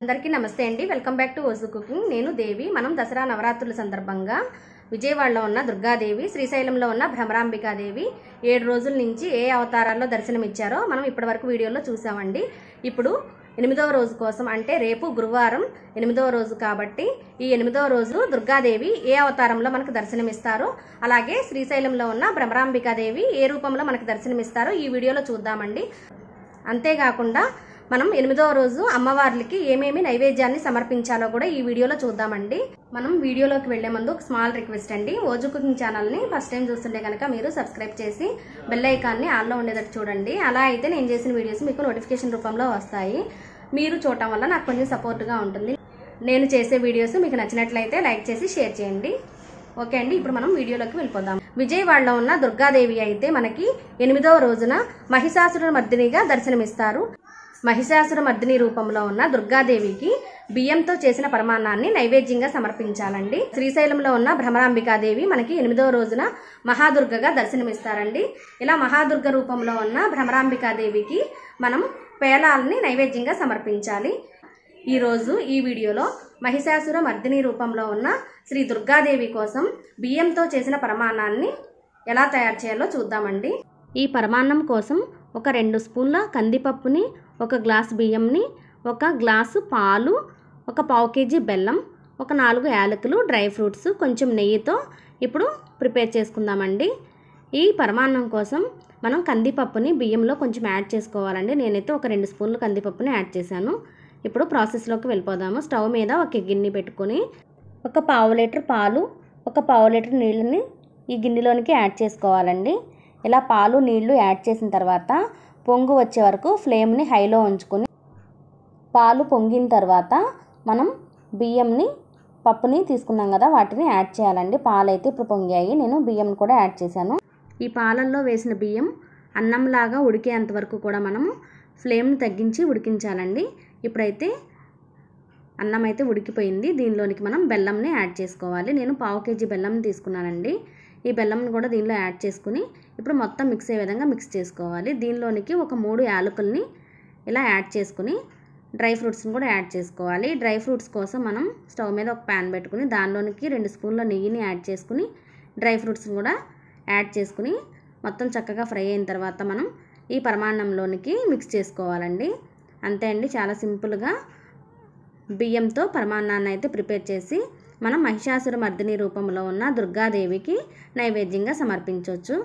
అందరికీ నమస్తే అండి. Welcome back to ఓజు cooking. నేను దేవి. మనం దసరా నవరాత్రుల సందర్భంగా విజయవాడలో ఉన్న దుర్గాదేవి, శ్రీశైలంలో ఉన్న భ్రమరాంబికాదేవి 7 రోజుల నుంచి ఏ అవతారాల్లో దర్శనమిచ్చారో మనం ఇప్పటివరకు వీడియోలో చూసామండి. ఇప్పుడు 8వ రోజు కోసం, అంటే రేపు గురువారం 8వ రోజు కాబట్టి ఈ 8వ రోజు దుర్గాదేవి ఏ అవతారంలో మనకు దర్శనమిస్తారో, అలాగే శ్రీశైలంలో ఉన్న భ్రమరాంబికాదేవి ఏ రూపంలో మనకు దర్శనమిస్తారో ఈ వీడియోలో చూద్దామండి. అంతేకాకుండా మనం 8వ రోజు అమ్మవార్లకి ఏమేమి నైవేద్యాన్ని సమర్పించాలో కూడా ఈ వీడియోలో చూద్దామండి. మనం వీడియోలోకి వెళ్లే ముందు ఒక స్మాల్ రిక్వెస్ట్ అండి. ఓజు కుకింగ్ ఛానల్ని ఫస్ట్ టైం చూస్తుంటే కనుక మీరు సబ్స్క్రైబ్ చేసి బెల్ ఐకాన్ని ఆన్లో ఉండేటట్టు చూడండి. అలా అయితే నేను చేసిన వీడియోస్ మీకు నోటిఫికేషన్ రూపంలో వస్తాయి. మీరు చూడటం వల్ల నాకు కొంచెం సపోర్ట్గా ఉంటుంది. నేను చేసే వీడియోస్ మీకు నచ్చినట్లయితే లైక్ చేసి షేర్ చేయండి. ఓకే అండి, ఇప్పుడు మనం వీడియోలోకి వెళ్ళిపోదాం. విజయవాడలో ఉన్న దుర్గాదేవి అయితే మనకి 8వ రోజున మహిషాసుర మర్దినిగా దర్శనమిస్తారు. మహిషాసుర మర్దిని రూపంలో ఉన్న దుర్గాదేవికి బియ్యంతో చేసిన పరమాన్నాన్ని నైవేద్యంగా సమర్పించాలండి. శ్రీశైలంలో ఉన్న భ్రమరాంబికాదేవి మనకి 8వ రోజున మహాదుర్గగా దర్శనమిస్తారండి. ఇలా మహాదుర్గ రూపంలో ఉన్న భ్రమరాంబికాదేవికి మనం పేలాలని నైవేద్యంగా సమర్పించాలి. ఈరోజు ఈ వీడియోలో మహిషాసుర మర్దిని రూపంలో ఉన్న శ్రీ దుర్గాదేవి కోసం బియ్యంతో చేసిన పరమాన్నాన్ని ఎలా తయారు చేయాలో చూద్దామండి. ఈ పరమాన్నం కోసం ఒక 2 స్పూన్ల కందిపప్పుని, 1 గ్లాసు బియ్యంని, 1 గ్లాసు పాలు, 1 పావు కేజీ బెల్లం, 4 యాలకులు, డ్రై ఫ్రూట్స్, కొంచెం నెయ్యితో ఇప్పుడు ప్రిపేర్ చేసుకుందామండి. ఈ పరమాన్నం కోసం మనం కందిపప్పుని బియ్యంలో కొంచెం యాడ్ చేసుకోవాలండి. నేనైతే ఒక 2 స్పూన్లు కందిపప్పుని యాడ్ చేశాను. ఇప్పుడు ప్రాసెస్లోకి వెళ్ళిపోదాము. స్టవ్ మీద ఒక గిన్నె పెట్టుకొని 1 పావు లీటర్ పాలు, 1 పావు లీటర్ నీళ్ళని ఈ గిన్నెలోనికి యాడ్ చేసుకోవాలండి. ఇలా పాలు నీళ్లు యాడ్ చేసిన తర్వాత పొంగు వచ్చే వరకు ఫ్లేమ్ని హైలో ఉంచుకొని, పాలు పొంగిన తర్వాత మనం బియ్యంని, పప్పుని తీసుకున్నాం కదా, వాటిని యాడ్ చేయాలండి. పాలు అయితే ఇప్పుడు పొంగాయి, నేను బియ్యం కూడా యాడ్ చేశాను. ఈ పాలల్లో వేసిన బియ్యం అన్నంలాగా ఉడికేంత వరకు కూడా మనము ఫ్లేమ్ని తగ్గించి ఉడికించాలండి. ఇప్పుడైతే అన్నం అయితే ఉడికిపోయింది. దీనిలోనికి మనం బెల్లంని యాడ్ చేసుకోవాలి. నేను పావు కేజీ బెల్లం తీసుకున్నానండి. ఈ బెల్లంని కూడా దీనిలో యాడ్ చేసుకుని ఇప్పుడు మొత్తం మిక్స్ అయ్యే విధంగా మిక్స్ చేసుకోవాలి. దీనిలోనికి ఒక 3 యాలకుల్ని ఇలా యాడ్ చేసుకుని డ్రై ఫ్రూట్స్ని కూడా యాడ్ చేసుకోవాలి. డ్రై ఫ్రూట్స్ కోసం మనం స్టవ్ మీద ఒక ప్యాన్ పెట్టుకుని దానిలోనికి 2 స్పూన్ల నెయ్యిని యాడ్ చేసుకుని డ్రై ఫ్రూట్స్ని కూడా యాడ్ చేసుకుని మొత్తం చక్కగా ఫ్రై అయిన తర్వాత మనం ఈ పరమాన్నంలోనికి మిక్స్ చేసుకోవాలండి. అంతే అండి, చాలా సింపుల్గా బియ్యంతో పరమాన్నాన్ని అయితే ప్రిపేర్ చేసి మనం మహిషాసుర మర్దిని రూపంలో ఉన్న దుర్గాదేవికి నైవేద్యంగా సమర్పించవచ్చు.